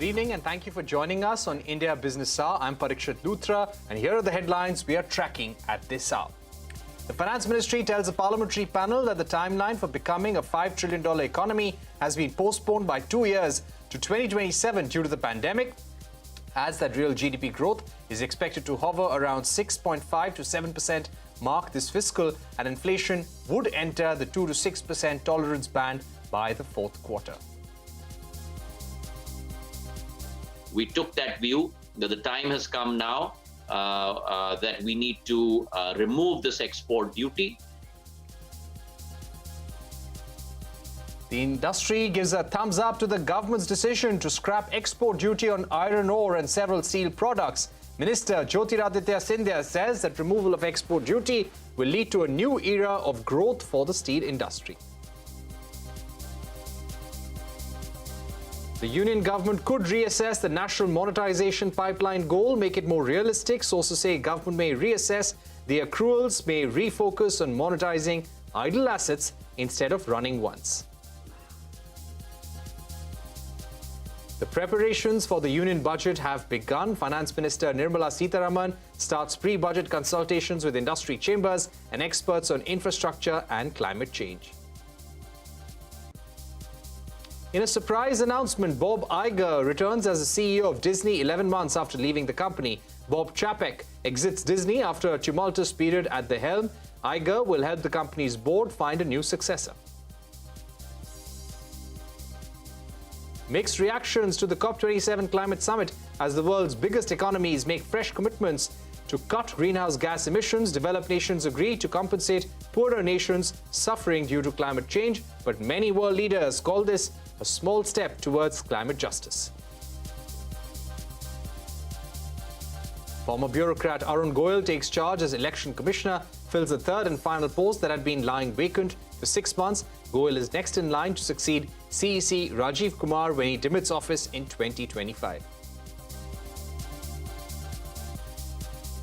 Good evening and thank you for joining us on India Business Hour. I'm Parikshit Luthra and here are the headlines we are tracking at this hour. The Finance Ministry tells a parliamentary panel that the timeline for becoming a $5 trillion economy has been postponed by 2 years to 2027 due to the pandemic. Adds that real GDP growth is expected to hover around 6.5 to 7% mark this fiscal, and inflation would enter the 2 to 6% tolerance band by the fourth quarter. We took that view that the time has come now that we need to remove this export duty. The industry gives a thumbs up to the government's decision to scrap export duty on iron ore and several steel products. Minister Jyotiraditya Scindia says that removal of export duty will lead to a new era of growth for the steel industry. The union government could reassess the national monetization pipeline goal, make it more realistic. Sources say government may reassess the accruals, may refocus on monetizing idle assets instead of running ones. The preparations for the union budget have begun. Finance Minister Nirmala Sitharaman starts pre-budget consultations with industry chambers and experts on infrastructure and climate change. In a surprise announcement, Bob Iger returns as the CEO of Disney 11 months after leaving the company. Bob Chapek exits Disney after a tumultuous period at the helm. Iger will help the company's board find a new successor. Mixed reactions to the COP27 climate summit as the world's biggest economies make fresh commitments to cut greenhouse gas emissions. Developed nations agree to compensate poorer nations suffering due to climate change, but many world leaders call this a small step towards climate justice. Former bureaucrat Arun Goyal takes charge as election commissioner, fills the third and final post that had been lying vacant for 6 months. Goyal is next in line to succeed CEC Rajiv Kumar when he demits office in 2025.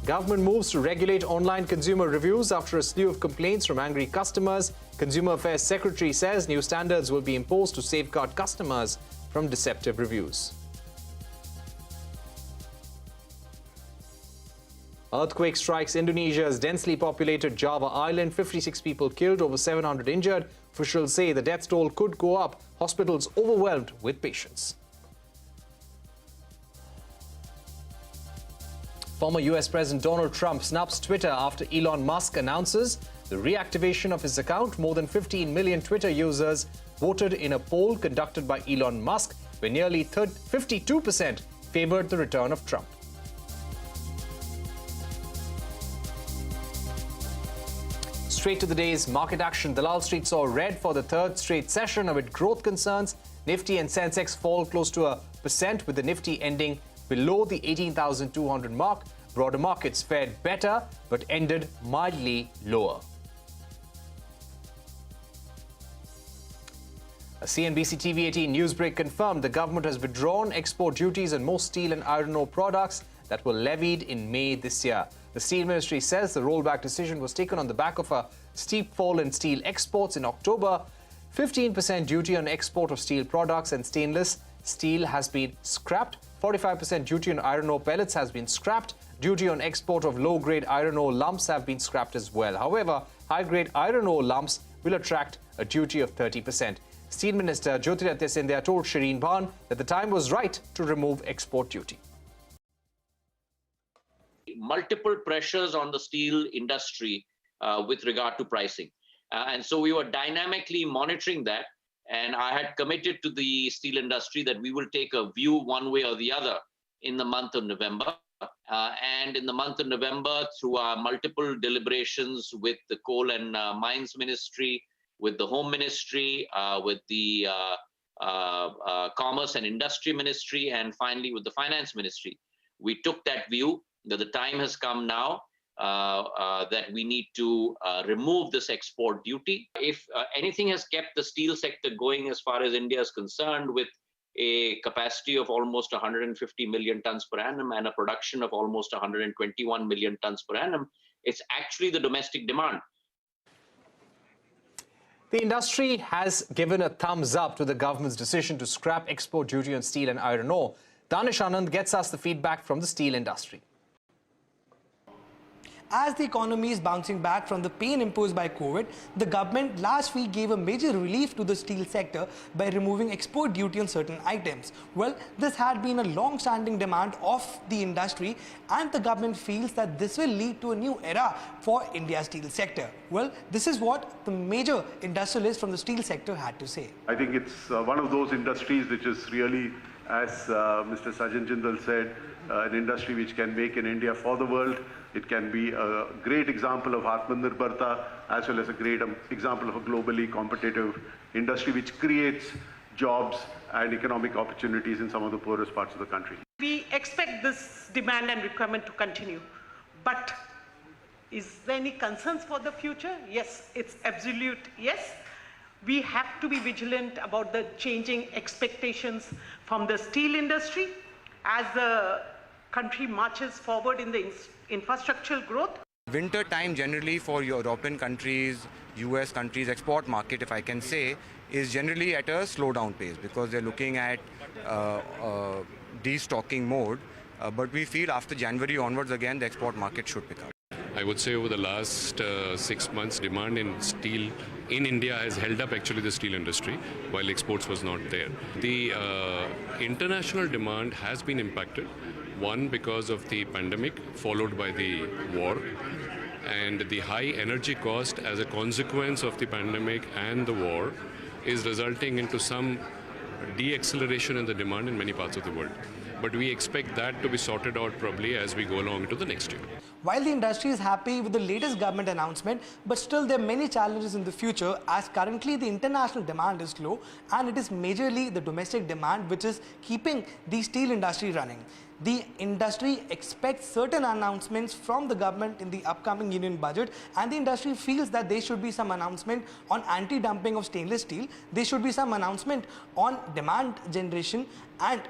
Government moves to regulate online consumer reviews after a slew of complaints from angry customers. Consumer Affairs Secretary says new standards will be imposed to safeguard customers from deceptive reviews. Earthquake strikes Indonesia's densely populated Java island. 56 people killed, over 700 injured. Officials say the death toll could go up. Hospitals overwhelmed with patients. Former US President Donald Trump snubs Twitter after Elon Musk announces the reactivation of his account. More than 15 million Twitter users voted in a poll conducted by Elon Musk, where nearly 52% favored the return of Trump. Straight to the day's market action. Dalal Street saw red for the third straight session amid growth concerns. Nifty and Sensex fall close to 1%, with the Nifty ending below the 18,200 mark. Broader markets fared better but ended mildly lower. A CNBC-TV18 news break confirmed the government has withdrawn export duties on most steel and iron ore products that were levied in May this year. The Steel Ministry says the rollback decision was taken on the back of a steep fall in steel exports in October. 15% duty on export of steel products and stainless steel has been scrapped. 45% duty on iron ore pellets has been scrapped. Duty on export of low-grade iron ore lumps have been scrapped as well. However, high-grade iron ore lumps will attract a duty of 30%. Steel Minister Jyotiraditya Scindia told Shireen Bhan that the time was right to remove export duty. Multiple pressures on the steel industry with regard to pricing. And so we were dynamically monitoring that. And I had committed to the steel industry that we will take a view one way or the other in the month of November. And in the month of November, through our multiple deliberations with the Coal and Mines Ministry, with the Home Ministry, with the Commerce and Industry Ministry, and finally with the Finance Ministry, we took that view that the time has come now that we need to remove this export duty. If anything has kept the steel sector going as far as India is concerned, with a capacity of almost 150 million tons per annum and a production of almost 121 million tons per annum, it's actually the domestic demand. The industry has given a thumbs up to the government's decision to scrap export duty on steel and iron ore. Danish Anand gets us the feedback from the steel industry. As the economy is bouncing back from the pain imposed by COVID, the government last week gave a major relief to the steel sector by removing export duty on certain items. Well, this had been a long-standing demand of the industry, and the government feels that this will lead to a new era for India's steel sector. Well, this is what the major industrialists from the steel sector had to say. I think it's one of those industries which is really, as Mr. Sajan Jindal said, an industry which can make in India for the world. It can be a great example of Atmanirbharta as well as a great example of a globally competitive industry which creates jobs and economic opportunities in some of the poorest parts of the country. We expect this demand and requirement to continue, but is there any concerns for the future? Yes, it's absolute yes. We have to be vigilant about the changing expectations from the steel industry as the country marches forward in the infrastructural growth. Winter time generally for European countries, US countries, export market, if I can say, is generally at a slowdown pace because they're looking at destocking mode. But we feel after January onwards again, the export market should pick up. I would say over the last 6 months, demand in steel in India has held up actually the steel industry while exports was not there. The international demand has been impacted. One, because of the pandemic, followed by the war, and the high energy cost as a consequence of the pandemic and the war is resulting into some de-acceleration in the demand in many parts of the world. But we expect that to be sorted out probably as we go along into the next year. While the industry is happy with the latest government announcement, but still there are many challenges in the future as currently the international demand is low and it is majorly the domestic demand which is keeping the steel industry running. The industry expects certain announcements from the government in the upcoming union budget, and the industry feels that there should be some announcement on anti-dumping of stainless steel, there should be some announcement on demand generation, and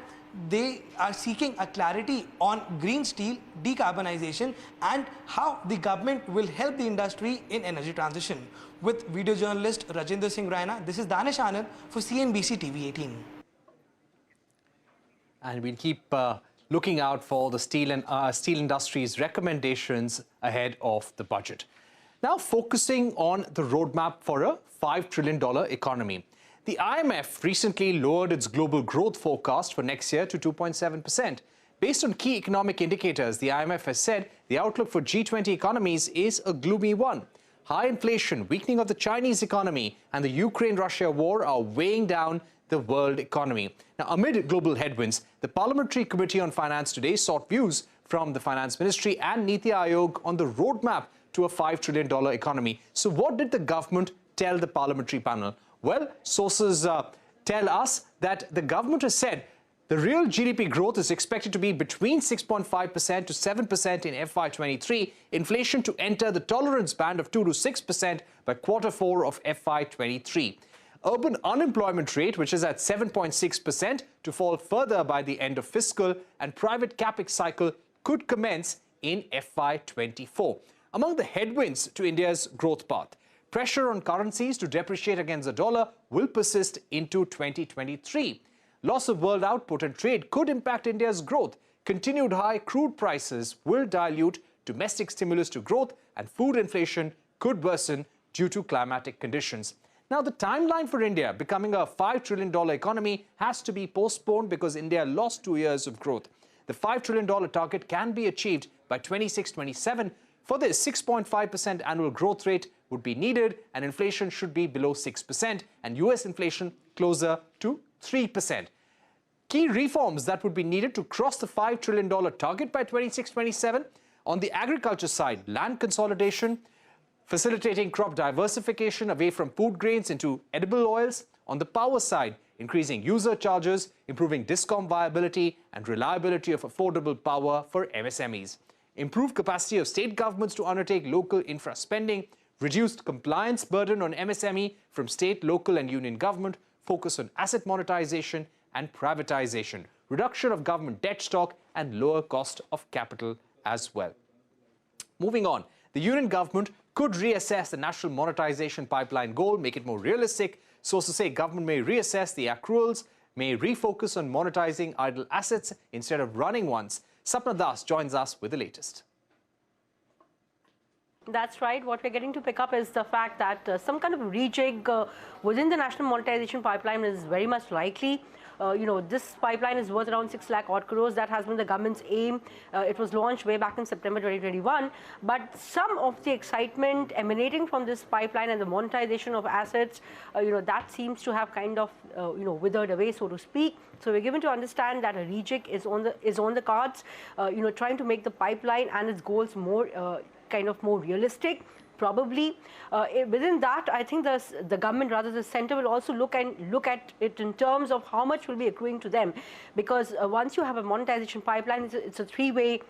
they are seeking a clarity on green steel, decarbonization, and how the government will help the industry in energy transition. With video journalist Rajinder Singh Raina, this is Danish Anand for CNBC-TV18. And we'll keep looking out for the steel industry's recommendations ahead of the budget. Now focusing on the roadmap for a $5 trillion economy. The IMF recently lowered its global growth forecast for next year to 2.7%. Based on key economic indicators, the IMF has said the outlook for G20 economies is a gloomy one. High inflation, weakening of the Chinese economy, and the Ukraine-Russia war are weighing down the world economy. Now, amid global headwinds, the Parliamentary Committee on Finance today sought views from the Finance Ministry and Niti Aayog on the roadmap to a $5 trillion economy. So what did the government tell the parliamentary panel? Well, sources tell us that the government has said the real GDP growth is expected to be between 6.5% to 7% in FY23, inflation to enter the tolerance band of 2 to 6% by Q4 of FY23. Urban unemployment rate, which is at 7.6%, to fall further by the end of fiscal, and private capex cycle could commence in FY24. Among the headwinds to India's growth path, pressure on currencies to depreciate against the dollar will persist into 2023. Loss of world output and trade could impact India's growth. Continued high crude prices will dilute domestic stimulus to growth, and food inflation could worsen due to climatic conditions. Now, the timeline for India becoming a $5 trillion economy has to be postponed because India lost 2 years of growth. The $5 trillion target can be achieved by 26-27. For this, 6.5% annual growth rate would be needed, and inflation should be below 6%, and US inflation closer to 3%. Key reforms that would be needed to cross the $5 trillion target by 26-27. On the agriculture side, land consolidation, facilitating crop diversification away from food grains into edible oils. On the power side, increasing user charges, improving DISCOM viability and reliability of affordable power for MSMEs. Improved capacity of state governments to undertake local infra spending, reduced compliance burden on MSME from state, local and union government, focus on asset monetization and privatization, reduction of government debt stock and lower cost of capital as well. Moving on, the union government could reassess the national monetization pipeline goal, make it more realistic. Sources say government may reassess the accruals may refocus on monetizing idle assets instead of running ones. Sapna Das joins us with the latest. That's right. What we're getting to pick up is the fact that some kind of rejig within the national monetization pipeline is very much likely. This pipeline is worth around 6 lakh odd crores. That has been the government's aim. It was launched way back in September 2021. But some of the excitement emanating from this pipeline and the monetization of assets, that seems to have kind of, withered away, so to speak. So we're given to understand that a rejig is on the cards. Trying to make the pipeline and its goals more more realistic. Probably within that, I think the government, rather the center, will also look at it in terms of how much will be accruing to them, because once you have a monetization pipeline, it's a three-way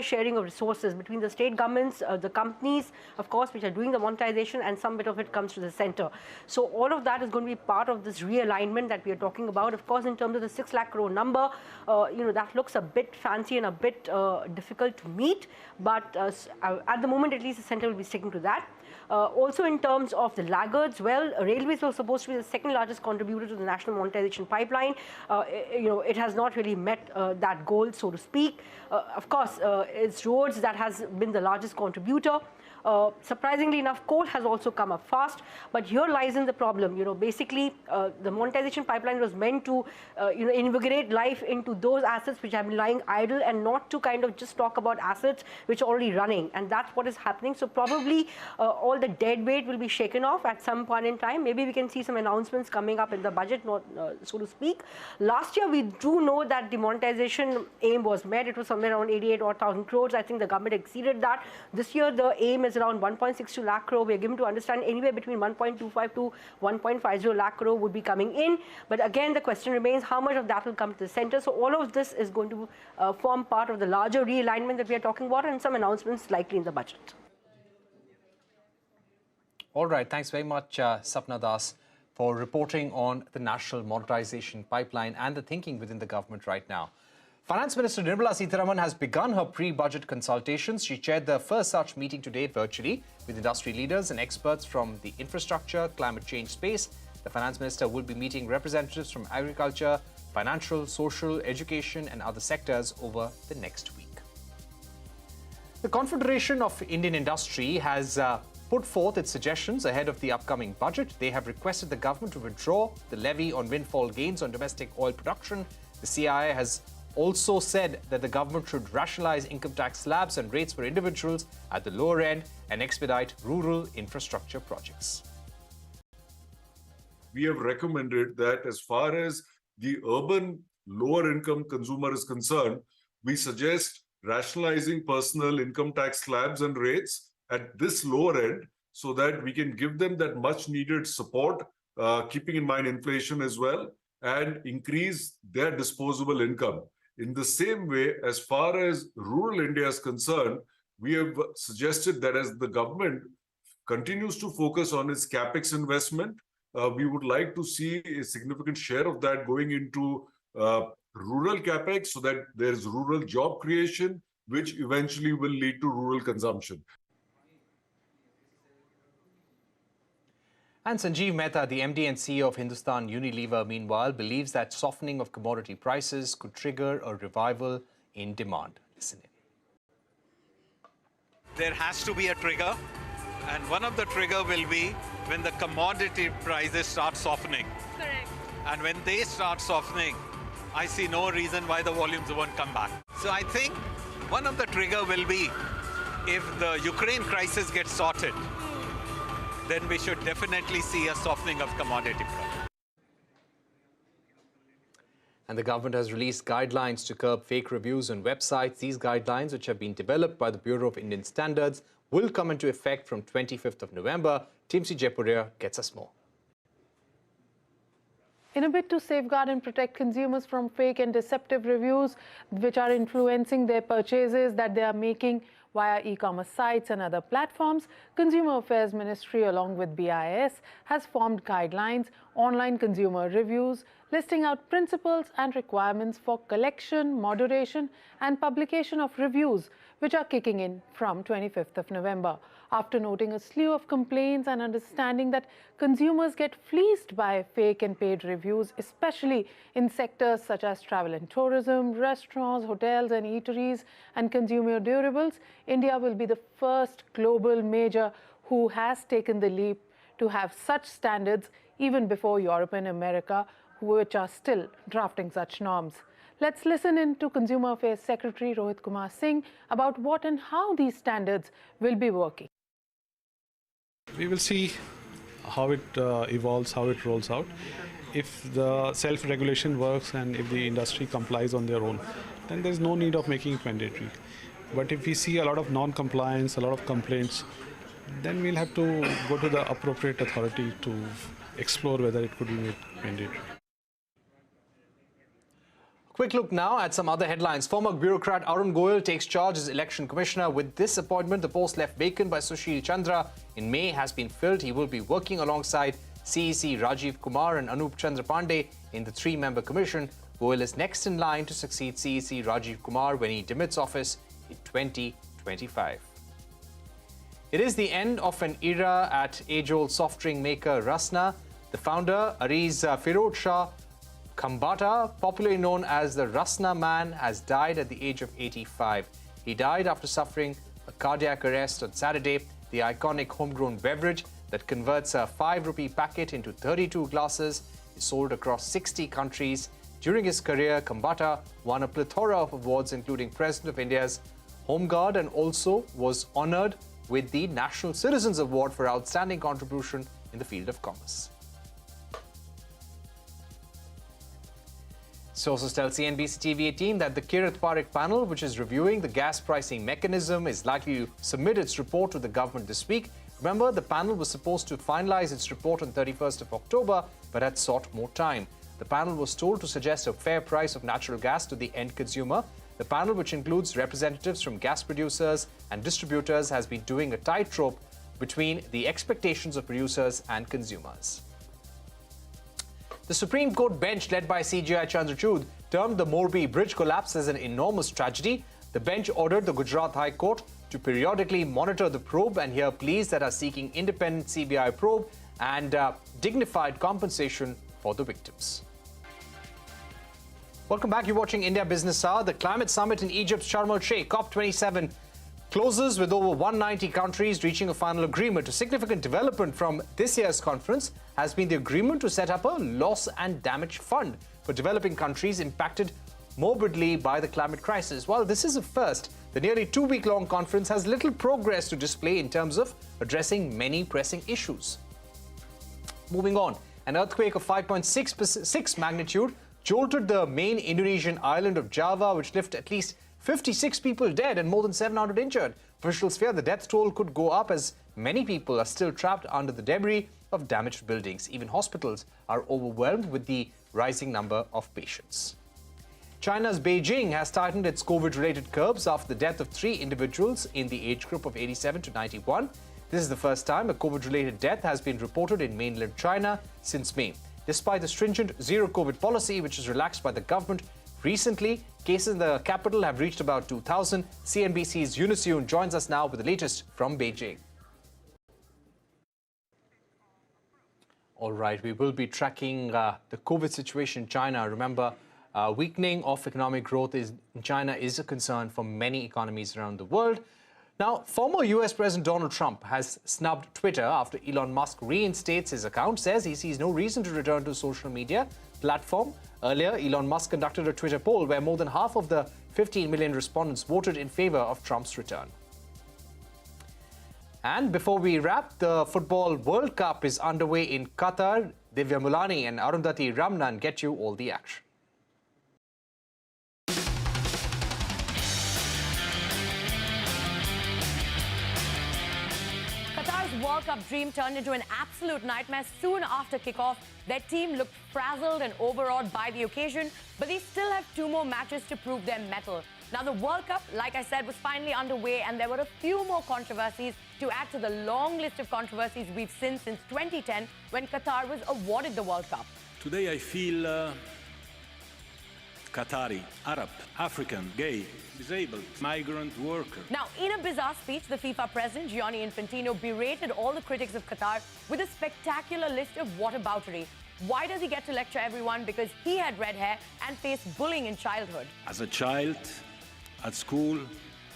sharing of resources between the state governments, the companies, of course, which are doing the monetization, and some bit of it comes to the center. So all of that is going to be part of this realignment that we are talking about. Of course, in terms of the 6 lakh crore number, that looks a bit fancy and a bit difficult to meet. But at the moment, at least, the center will be sticking to that. Also, in terms of the laggards, well, railways were supposed to be the second largest contributor to the national monetization pipeline. It has not really met that goal, so to speak. Of course, it's roads that has been the largest contributor. Surprisingly enough, coal has also come up fast, but here lies in the problem. Basically, the monetization pipeline was meant to, invigorate life into those assets which have been lying idle, and not to kind of just talk about assets which are already running, and that's what is happening. So probably all the dead weight will be shaken off at some point in time. Maybe we can see some announcements coming up in the budget, so to speak. Last year, we do know that the monetization aim was met. It was somewhere around 88,000 crores. I think the government exceeded that. This year, the aim is around 1.62 lakh crore. We are given to understand anywhere between 1.25 to 1.50 lakh crore would be coming in. But again, the question remains, how much of that will come to the center? So all of this is going to form part of the larger realignment that we are talking about, and some announcements likely in the budget. All right. Thanks very much, Sapna Das, for reporting on the national monetization pipeline and the thinking within the government right now. Finance Minister Nirmala Sitharaman has begun her pre-budget consultations. She chaired the first such meeting today virtually with industry leaders and experts from the infrastructure, climate change space. The Finance Minister will be meeting representatives from agriculture, financial, social, education and other sectors over the next week. The Confederation of Indian Industry has put forth its suggestions ahead of the upcoming budget. They have requested the government to withdraw the levy on windfall gains on domestic oil production. The CII has also said that the government should rationalize income tax slabs and rates for individuals at the lower end and expedite rural infrastructure projects. We have recommended that as far as the urban lower income consumer is concerned, we suggest rationalizing personal income tax slabs and rates at this lower end so that we can give them that much needed support, keeping in mind inflation as well, and increase their disposable income. In the same way, as far as rural India is concerned, we have suggested that as the government continues to focus on its capex investment, we would like to see a significant share of that going into rural capex so that there is rural job creation, which eventually will lead to rural consumption. And Sanjeev Mehta, the MD and CEO of Hindustan Unilever, meanwhile, believes that softening of commodity prices could trigger a revival in demand. Listen in. There has to be a trigger, and one of the trigger will be when the commodity prices start softening. Correct. And when they start softening, I see no reason why the volumes won't come back. So I think one of the trigger will be if the Ukraine crisis gets sorted, then we should definitely see a softening of commodity prices. And the government has released guidelines to curb fake reviews on websites. These guidelines, which have been developed by the Bureau of Indian Standards, will come into effect from 25th of November. Timsi Jaipuria gets us more. In a bid to safeguard and protect consumers from fake and deceptive reviews which are influencing their purchases that they are making via e-commerce sites and other platforms, Consumer Affairs Ministry along with BIS has formed guidelines, online consumer reviews, listing out principles and requirements for collection, moderation, and publication of reviews, which are kicking in from 25th of November. After noting a slew of complaints and understanding that consumers get fleeced by fake and paid reviews, especially in sectors such as travel and tourism, restaurants, hotels and eateries, and consumer durables, India will be the first global major who has taken the leap to have such standards even before Europe and America, which are still drafting such norms. Let's listen in to Consumer Affairs Secretary Rohit Kumar Singh about what and how these standards will be working. We will see how it evolves, how it rolls out. If the self-regulation works and if the industry complies on their own, then there's no need of making it mandatory. But if we see a lot of non-compliance, a lot of complaints, then we'll have to go to the appropriate authority to explore whether it could be made mandatory. Quick look now at some other headlines. Former bureaucrat Arun Goyal takes charge as election commissioner. With this appointment, the post left vacant by Sushil Chandra in May has been filled. He will be working alongside CEC Rajiv Kumar and Anup Chandra Pandey in the three-member commission. Goyal is next in line to succeed CEC Rajiv Kumar when he demits office in 2025. It is the end of an era at age-old soft drink maker Rasna. The founder, Ariz Firod Shah Khambata, popularly known as the Rasna Man, has died at the age of 85. He died after suffering a cardiac arrest on Saturday. The iconic homegrown beverage that converts a 5 rupee packet into 32 glasses is sold across 60 countries. During his career, Khambata won a plethora of awards, including President of India's Home Guard, and also was honored with the National Citizens Award for outstanding contribution in the field of commerce. Sources tell CNBC-TV18 that the Kirat Parekh panel, which is reviewing the gas pricing mechanism, is likely to submit its report to the government this week. Remember, the panel was supposed to finalize its report on 31st of October, but had sought more time. The panel was told to suggest a fair price of natural gas to the end consumer. The panel, which includes representatives from gas producers and distributors, has been doing a tightrope between the expectations of producers and consumers. The Supreme Court bench, led by CJI Chandrachud, termed the Morbi bridge collapse as an enormous tragedy. The bench ordered the Gujarat High Court to periodically monitor the probe and hear pleas that are seeking independent CBI probe and dignified compensation for the victims. Welcome back. You're watching India Business Hour. The climate summit in Egypt's Sharm el-Sheikh, COP27, closes with over 190 countries reaching a final agreement. A significant development from this year's conference has been the agreement to set up a loss and damage fund for developing countries impacted morbidly by the climate crisis. While this is a first, the nearly 2-week-long conference has little progress to display in terms of addressing many pressing issues. Moving on, an earthquake of 5.6 magnitude jolted the main Indonesian island of Java, which left at least 56 people dead and more than 700 injured. Officials fear the death toll could go up as many people are still trapped under the debris of damaged buildings. Even hospitals are overwhelmed with the rising number of patients. China's Beijing has tightened its COVID-related curbs after the death of 3 individuals in the age group of 87 to 91. This is the first time a COVID-related death has been reported in mainland China since May. Despite the stringent zero-COVID policy, which is relaxed by the government, recently, cases in the capital have reached about 2,000. CNBC's Eunice Yoon joins us now with the latest from Beijing. All right, we will be tracking the COVID situation in China. Remember, weakening of economic growth in China is a concern for many economies around the world. Now, former US President Donald Trump has snubbed Twitter after Elon Musk reinstates his account, says he sees no reason to return to social media platform. Earlier, Elon Musk conducted a Twitter poll where more than half of the 15 million respondents voted in favor of Trump's return. And before we wrap, the Football World Cup is underway in Qatar. Divya Mulani and Arundhati Ramnan get you all the action. Qatar's World Cup dream turned into an absolute nightmare soon after kickoff. Their team looked frazzled and overawed by the occasion, but they still have 2 more matches to prove their mettle. Now, the World Cup, like I said, was finally underway, and there were a few more controversies to add to the long list of controversies we've seen since 2010, when Qatar was awarded the World Cup. Today I feel Qatari, Arab, African, gay, disabled, migrant worker. Now, in a bizarre speech, the FIFA president, Gianni Infantino, berated all the critics of Qatar with a spectacular list of whataboutery. Why does he get to lecture everyone? Because he had red hair and faced bullying in childhood. As a child, at school,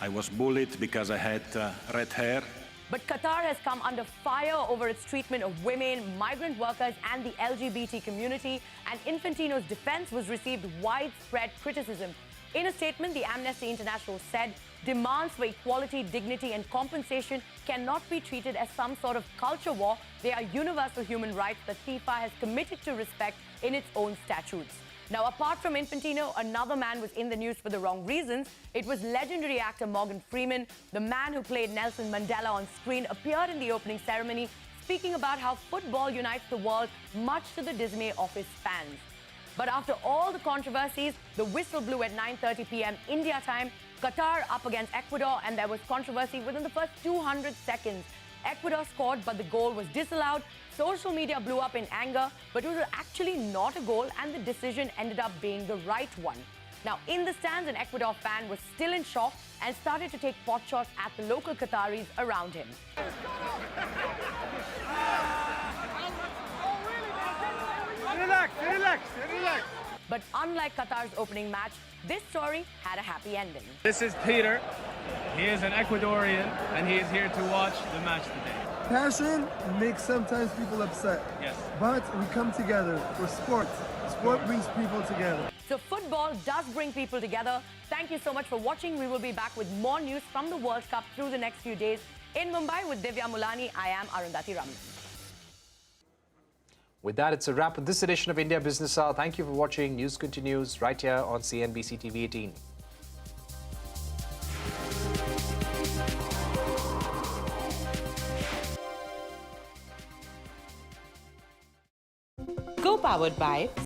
I was bullied because I had red hair. But Qatar has come under fire over its treatment of women, migrant workers, and the LGBT community, and Infantino's defense was received widespread criticism. In a statement, the Amnesty International said demands for equality, dignity, and compensation cannot be treated as some sort of culture war. They are universal human rights that FIFA has committed to respect in its own statutes. Now, apart from Infantino, another man was in the news for the wrong reasons. It was legendary actor Morgan Freeman. The man who played Nelson Mandela on screen appeared in the opening ceremony, speaking about how football unites the world, much to the dismay of his fans. But after all the controversies, the whistle blew at 9:30 p.m. India time. Qatar up against Ecuador, and there was controversy within the first 200 seconds. Ecuador scored, but the goal was disallowed. Social media blew up in anger, but it was actually not a goal, and the decision ended up being the right one. Now, in the stands, an Ecuador fan was still in shock and started to take pot shots at the local Qataris around him. Relax, relax, relax. But unlike Qatar's opening match, this story had a happy ending. This is Peter. He is an Ecuadorian, and he is here to watch the match today. Passion makes sometimes people upset. Yes. But we come together for sport. Sport brings people together. So football does bring people together. Thank you so much for watching. We will be back with more news from the World Cup through the next few days. In Mumbai with Divya Mulani, I am Arundhati Raman. With that, it's a wrap with this edition of India Business Hour. Thank you for watching. News continues right here on CNBC-TV18. Co-powered by